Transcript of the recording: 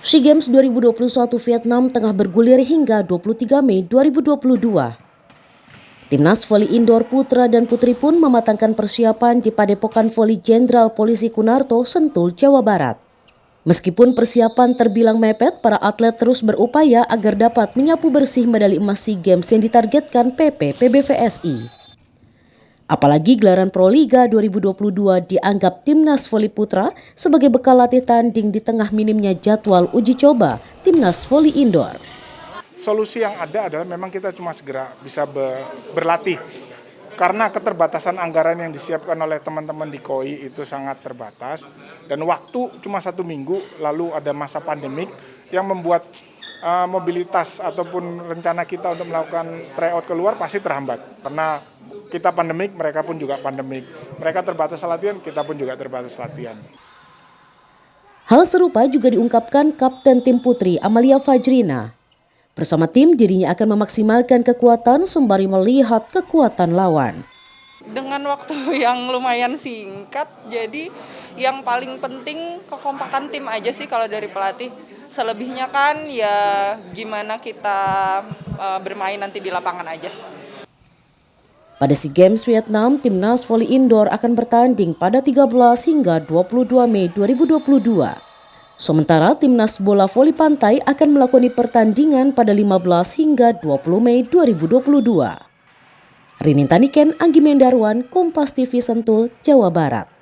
SEA Games 2021 Vietnam tengah bergulir hingga 23 Mei 2022. Timnas voli indoor putra dan putri pun mematangkan persiapan di Padepokan Voli Jenderal Polisi Kunarto, Sentul, Jawa Barat. Meskipun persiapan terbilang mepet, para atlet terus berupaya agar dapat menyapu bersih medali emas SEA Games yang ditargetkan PP PBVSI. Apalagi gelaran Proliga 2022 dianggap Timnas Voli Putra sebagai bekal latih tanding di tengah minimnya jadwal uji coba Timnas Voli Indoor. Solusi yang ada adalah memang kita cuma segera bisa berlatih. Karena keterbatasan anggaran yang disiapkan oleh teman-teman di KOI itu sangat terbatas. Dan waktu cuma 1 minggu, lalu ada masa pandemik yang membuat mobilitas ataupun rencana kita untuk melakukan tryout keluar pasti terhambat. Karena kita pandemik, mereka pun juga pandemik. Mereka terbatas latihan, kita pun juga terbatas latihan. Hal serupa juga diungkapkan Kapten Tim Putri Amalia Fajrina. Bersama tim, dirinya akan memaksimalkan kekuatan sembari melihat kekuatan lawan. Dengan waktu yang lumayan singkat, jadi yang paling penting kekompakan tim aja sih kalau dari pelatih. Selebihnya kan ya gimana kita bermain nanti di lapangan aja. Pada SEA Games Vietnam, Timnas Voli Indoor akan bertanding pada 13 hingga 22 Mei 2022. Sementara Timnas Bola Voli Pantai akan melakoni pertandingan pada 15 hingga 20 Mei 2022. Rinin Taniken, Anggi Mendarwan, Kompas TV Sentul, Jawa Barat.